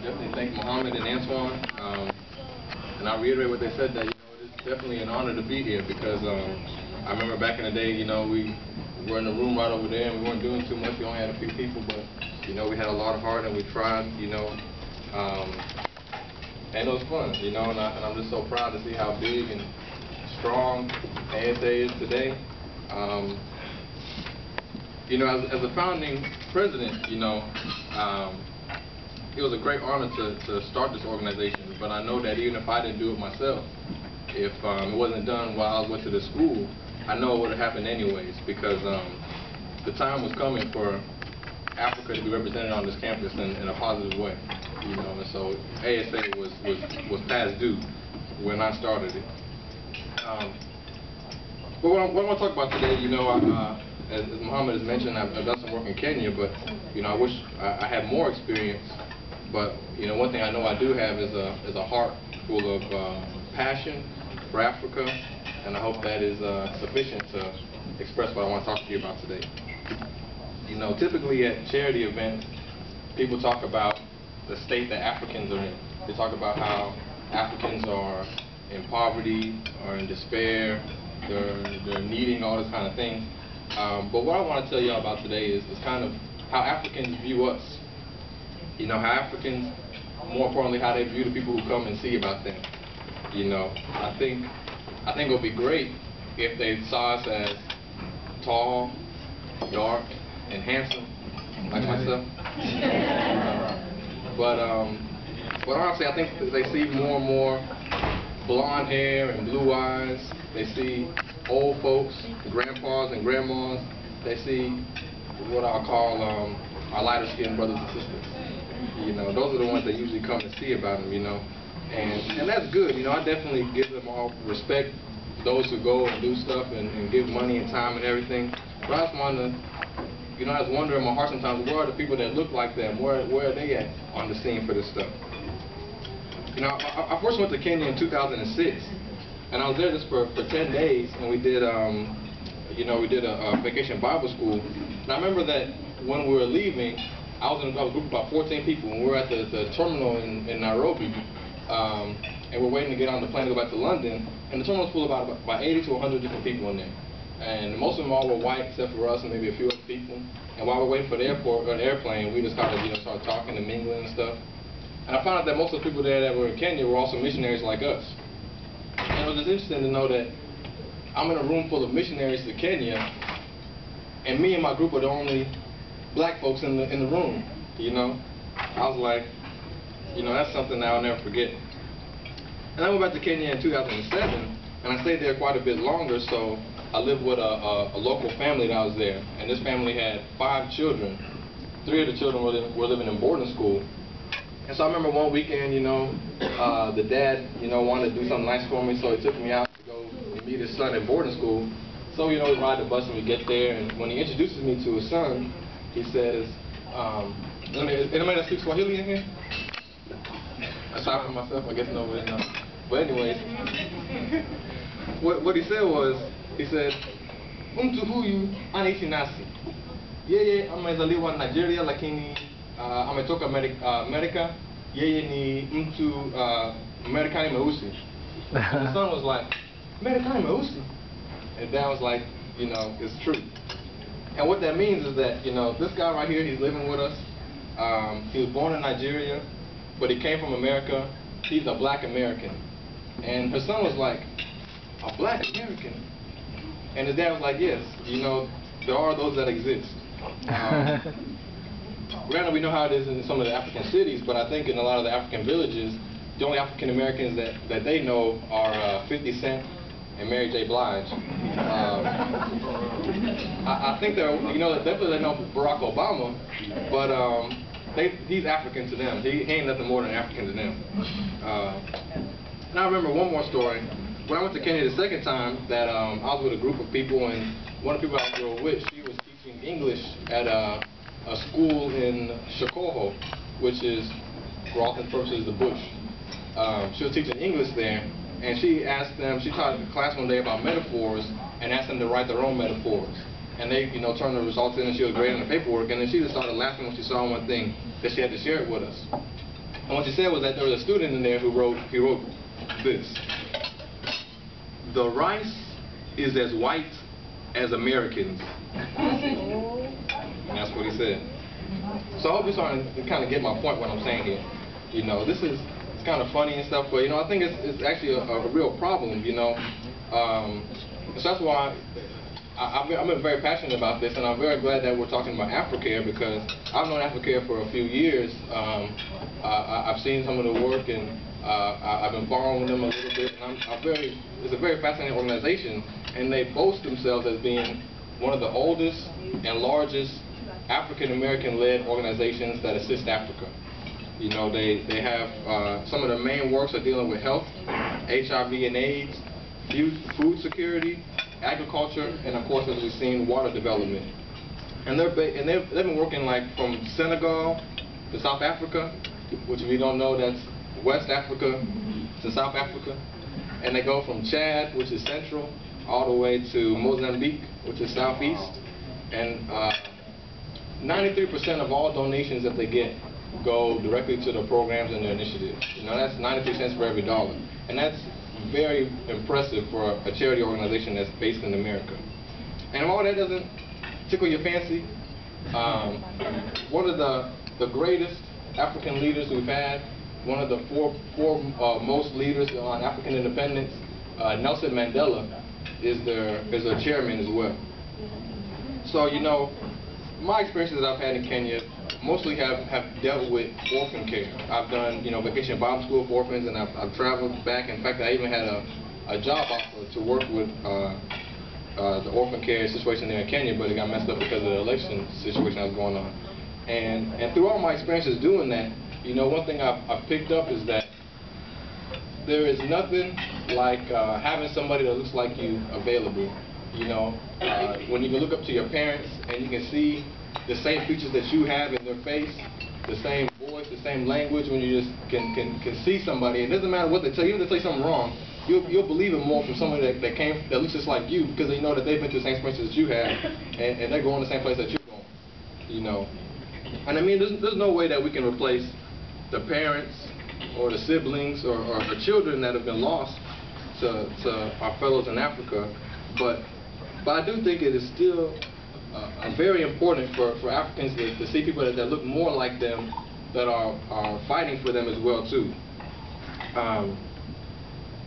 definitely thank Muhammad and Antoine, and I'll reiterate what they said, that it's definitely an honor to be here, because I remember back in the day, we were in the room right over there and we weren't doing too much. We only had a few people, but we had a lot of heart and we tried, and it was fun, and I'm just so proud to see how big and strong ASA is today. As a founding president, it was a great honor to start this organization, but I know that even if I didn't do it myself, if it wasn't done while I went to the school, I know it would have happened anyways, because the time was coming for Africa to be represented on this campus in a positive way, and so ASA was past due when I started it. But what I want to talk about today, as Muhammad has mentioned, I've done some work in Kenya, but I wish I had more experience. But one thing I know I do have is a heart full of passion for Africa, and I hope that is sufficient to express what I want to talk to you about today. Typically at charity events, people talk about the state that Africans are in. They talk about how Africans are in poverty or in despair, they're needing all this kind of thing. But what I want to tell you about today is kind of how Africans view us. How Africans, more importantly, how they view the people who come and see about them. I think it would be great if they saw us as tall, dark, and handsome, like myself. But honestly, I think they see more and more blonde hair and blue eyes. They see old folks, grandpas and grandmas. They see what I'll call our lighter-skinned brothers and sisters. Those are the ones that usually come and see about them, and that's good. I definitely give them all respect, those who go and do stuff and give money and time and everything. But I just wanted to, I was wondering in my heart sometimes, where are the people that look like them? Where are they at on the scene for this stuff? I first went to Kenya in 2006, and I was there just for 10 days, and we did a vacation Bible school. And I remember that when we were leaving, I was in a group of about 14 people, and we were at the terminal in Nairobi, and we're waiting to get on the plane to go back to London, and the terminal was full of about 80 to 100 different people in there. And most of them all were white, except for us and maybe a few other people. And while we're waiting for the airplane, we just kind of started talking and mingling and stuff. And I found out that most of the people there that were in Kenya were also missionaries like us. And it was just interesting to know that I'm in a room full of missionaries to Kenya, and me and my group are the only black folks in the room. I was like, that's something that I'll never forget. And I went back to Kenya in 2007, and I stayed there quite a bit longer. So I lived with a local family that was there, and this family had 5 children. 3 of the children were living in boarding school. And so I remember one weekend, the dad, wanted to do something nice for me, so he took me out to go meet his son at boarding school. So, we ride the bus and we get there, and when he introduces me to his son, he says, anybody that speaks Swahili in here? Aside from myself, I guess nobody knows. But anyways, what he said was, he said, mtu huyu anaishi nasi. Yeye amezaliwa Nigeria, lakini ametoka America. Yeye ni mtu Amerikani mweusi. And the son was like, Amerikani mweusi? And dad was like, it's true. And what that means is that, this guy right here, he's living with us. He was born in Nigeria, but he came from America. He's a black American. And her son was like, a black American? And his dad was like, yes, there are those that exist. Granted, we know how it is in some of the African cities, but I think in a lot of the African villages, the only African Americans that they know are 50 Cent and Mary J. Blige. I think they're, definitely they know Barack Obama, but he's African to them. He ain't nothing more than African to them. And I remember one more story. When I went to Kenya the second time, that I was with a group of people, and one of the people I was with, she was teaching English at a school in Shikoho, which is, for all intents and purposes, the bush. She was teaching English there, and she taught the class one day about metaphors, and asked them to write their own metaphors. And they, turned the results in, and she was grading the paperwork, and then she just started laughing when she saw one thing, that she had to share it with us. And what she said was that there was a student in there who wrote this: "The rice is as white as Americans." And that's what he said. So I hope you're starting to kind of get my point what I'm saying here. You know, it's kind of funny and stuff, but you know, I think it's actually a real problem. You know, so that's why I've been very passionate about this, and I'm very glad that we're talking about AfriCare, because I've known AfriCare for a few years. I've seen some of the work, and I've been following them a little bit, and it's a very fascinating organization, and they boast themselves as being one of the oldest and largest African American led organizations that assist Africa. You know, they have some of their main works are dealing with health, HIV and AIDS, food security, agriculture, and of course, as we've seen, water development. And they've been working like from Senegal to South Africa, which if you don't know, that's West Africa to South Africa. And they go from Chad, which is central, all the way to Mozambique, which is southeast. And 93% of all donations that they get go directly to the programs and their initiatives. You know, that's 93 cents for every dollar. And that's very impressive for a charity organization that's based in America. And if all that doesn't tickle your fancy, one of the greatest African leaders we've had, one of the four most leaders on African independence, Nelson Mandela, is their chairman as well. So, you know, my experiences that I've had in Kenya mostly have dealt with orphan care. I've done, you know, vacation Bible school for orphans, and I've traveled back. In fact, I even had a job offer to work with the orphan care situation there in Kenya, but it got messed up because of the election situation that was going on. And through all my experiences doing that, you know, one thing I've picked up is that there is nothing like having somebody that looks like you available. You know, when you can look up to your parents and you can see the same features that you have in their face, the same voice, the same language, when you just can see somebody, it doesn't matter what they tell you, even if they say something wrong, you'll believe it more from somebody that looks just like you, because they know that they've been through the same experiences that you have, and they're going the same place that you're going. You know, and I mean, there's no way that we can replace the parents or the siblings or children that have been lost to our fellows in Africa, but I do think it is still very important for Africans to see people that look more like them, that are fighting for them as well too.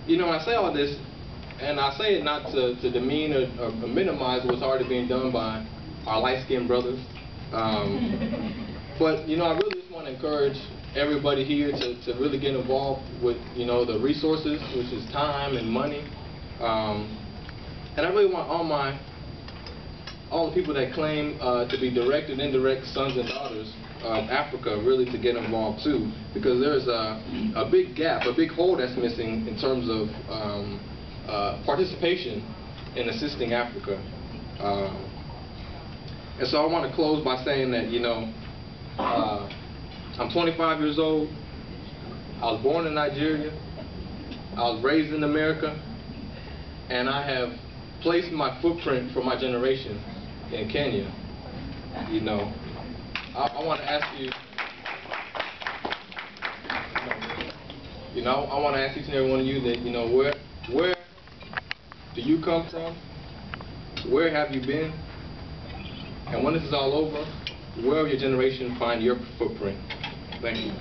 You know, when I say all this, and I say it not to demean or minimize what's already being done by our light-skinned brothers, but you know, I really just want to encourage everybody here to really get involved with, you know, the resources, which is time and money. And I really want all the people that claim to be direct and indirect sons and daughters of Africa really to get involved too, because there's a big gap, a big hole that's missing in terms of participation in assisting Africa. And so I want to close by saying that, you know, I'm 25 years old. I was born in Nigeria. I was raised in America, and I have placed my footprint for my generation in Kenya. You know, I want to ask you, you know, I want to ask each and every one of you that, you know, where do you come from? Where have you been? And when this is all over, where will your generation find your footprint? Thank you.